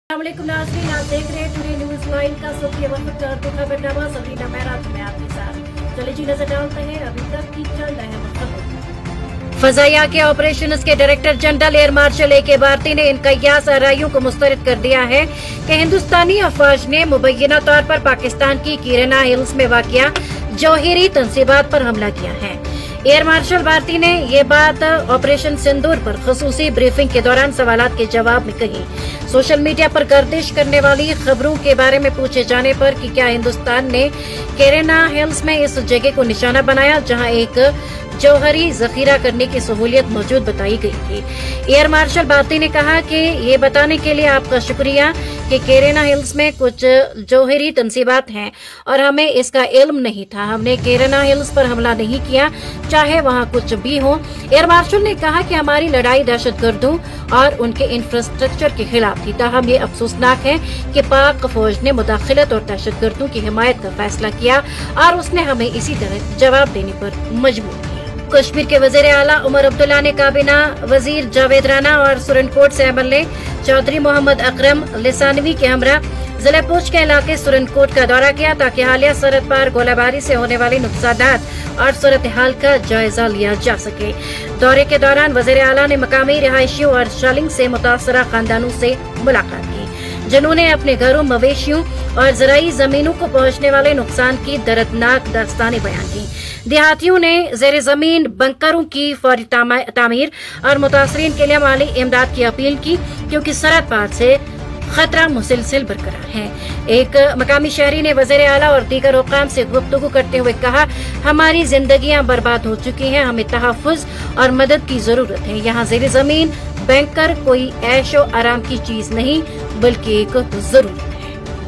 अस्सलामुअलैकुम नाज़रीन, आप देख रहे हैं टुडे न्यूज़ लाइन का सुर्खियां वक्त और खबरनामा। सबरीना महराज में आपके साथ। चलिए जी नजर डालते हैं अभी तक की चल अहम खबर। फजाइया के ऑपरेशंस के director general air marshal A K. Bharti ने इन कयास आराइयों को मुस्तरद कर दिया है कि हिंदुस्तानी अफवाज ने मुबैना तौर पर पाकिस्तान की किरना हिल्स में वाक़िया जौहरी तंसीबात पर हमला किया है। एयर मार्शल भारती ने ये बात ऑपरेशन सिंदूर पर खसूसी ब्रीफिंग के दौरान सवालात के जवाब में कही। सोशल मीडिया पर गर्दिश करने वाली खबरों के बारे में पूछे जाने पर कि क्या हिंदुस्तान ने किरना हिल्स में इस जगह को निशाना बनाया जहां एक जौहरी जखीरा करने की सहूलियत मौजूद बताई गई थी। एयर मार्शल भारती ने कहा कि ये बताने के लिए आपका शुक्रिया कि किरना हिल्स में कुछ जौहरी तंसीबात हैं और हमें इसका इल्म नहीं था। हमने किरना हिल्स पर हमला नहीं किया, चाहे वहाँ कुछ भी हो। एयर मार्शल ने कहा कि हमारी लड़ाई दहशतगर्दों और उनके इंफ्रास्ट्रक्चर के खिलाफ थी। ताहम ये अफसोसनाक है कि पाक फौज ने मुदाखलत और दहशतगर्दों की हिमायत का फैसला किया और उसने हमें इसी तरह जवाब देने पर मजबूर किया। कश्मीर के वजीर आला उमर अब्दुल्ला ने काबीना वजीर जावेद राना और सुरनकोट से एमएलए चौधरी मोहम्मद अकरम लिसानवी के हमरा जिले पूंछ के इलाके सुरनकोट का दौरा किया ताकि हालिया सरहद पार गोलाबारी से होने वाले नुकसानात और सूरत हाल का जायजा लिया जा सके। दौरे के दौरान वजीर आला ने मकामी रिहायशियों और शलिंग से मुतासरा खानदानों से मुलाकात की, जिन्होंने अपने घरों, मवेशियों और ज़राई जमीनों को पहुंचने वाले नुकसान की दर्दनाक दास्तानें बयान की। देहातियों ने ज़ेर जमीन बंकरों की फौरी तामीर और मुतासरीन के लिए माली इमदाद की अपील की, क्योंकि सरहद पार से खतरा मुसलसल बरकरार है। एक मकामी शहरी ने वज़ीर आला और दीगर हुक्काम से गुफ्तगू करते हुए कहा, हमारी जिंदगियां बर्बाद हो चुकी हैं, हमें तहफ़्फ़ुज़ और मदद की जरूरत है। यहाँ ज़ेर जमीन बैंकर कोई ऐशो आराम की चीज नहीं बल्कि एक जरूरत है।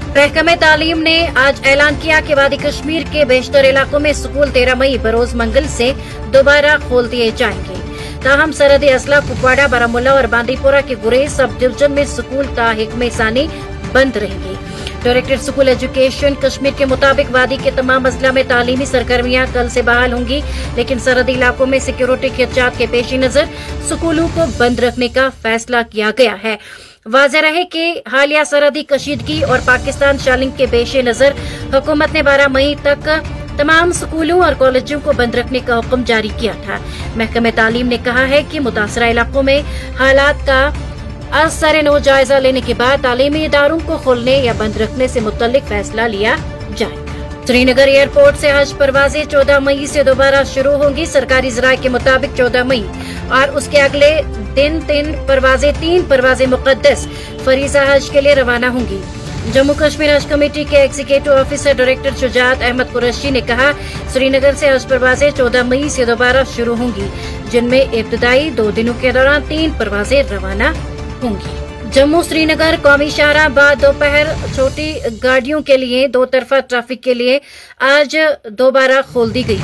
महकमे तालीम ने आज ऐलान किया कि वादी कश्मीर के बेशतर इलाकों में स्कूल 13 मई बरोज मंगल से दोबारा खोल दिए जाएंगे। ताहम सरहदी अजला, कुपवाड़ा, बारामूला और बांदीपोरा के गुरेज सब डिवीजन में स्कूल ताहिकमे सानी बंद रहेंगी। डायरेक्टर स्कूल एजुकेशन कश्मीर के मुताबिक वादी के तमाम अजला में तालीमी सरगर्मियां कल से बहाल होंगी, लेकिन सरहदी इलाकों में सिक्योरिटी खदशात के पेश नजर स्कूलों को बंद रखने का फैसला किया गया है। वाज़ेह रहे कि हालिया सरहदी कशीदगी और पाकिस्तान शालिंग के पेश नजर हुकूमत ने 12 मई तक तमाम स्कूलों और कॉलेजों को बंद रखने का हुक्म जारी किया था। महकमे तालीम ने कहा है कि मुतासरा इलाकों में हालात का असर-ए-नौ जायजा लेने के बाद तालीमी इदारों को खोलने या बंद रखने से मुतल्लिक फैसला लिया जाएगा। श्रीनगर एयरपोर्ट से हज परवाजें 14 मई से दोबारा शुरू होंगी। सरकारी ज़राए के मुताबिक 14 मई और उसके अगले दिन 3 परवाजें मुक़द्दस फरीज़ा हज के लिए रवाना होंगी। जम्मू कश्मीर हज कमेटी के executive officer director Shujaat Ahmad Qureshi ने कहा, श्रीनगर से हज परवाजें 14 मई से दोबारा शुरू होंगी, जिनमें इब्तदाई 2 दिनों के दौरान 3 परवाजें रवाना होंगी। जम्मू श्रीनगर कौमी शाहराह बाद दोपहर छोटी गाड़ियों के लिए 2 तरफा ट्रैफिक के लिए आज दोबारा खोल दी गई,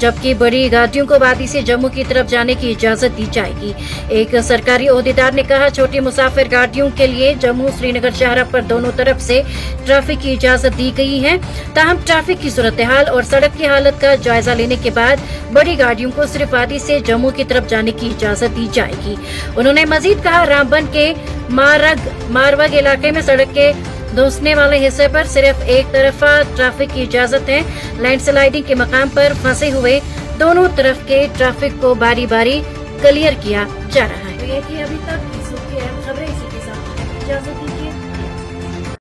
जबकि बड़ी गाड़ियों को वादी से जम्मू की तरफ जाने की इजाजत दी जाएगी। एक सरकारी ओहदेदार ने कहा, छोटी मुसाफिर गाड़ियों के लिए जम्मू श्रीनगर शाहराह पर दोनों तरफ से ट्रैफिक की इजाजत दी गई है। ताहम ट्रैफिक की सूरत हाल और सड़क की हालत का जायजा लेने के बाद बड़ी गाड़ियों को सिर्फ वादी से जम्मू की तरफ जाने की इजाजत दी जाएगी। उन्होंने मजीद कहा, रामबन के मारवग इलाके में सड़क के धंसने वाले हिस्से पर सिर्फ एक तरफा ट्रैफिक की इजाजत है। लैंडस्लाइडिंग के मकाम पर फंसे हुए दोनों तरफ के ट्रैफिक को बारी बारी क्लियर किया जा रहा है। तो ये थी अभी तक की सुर्खियां खबरें, इसी के साथ इजाजत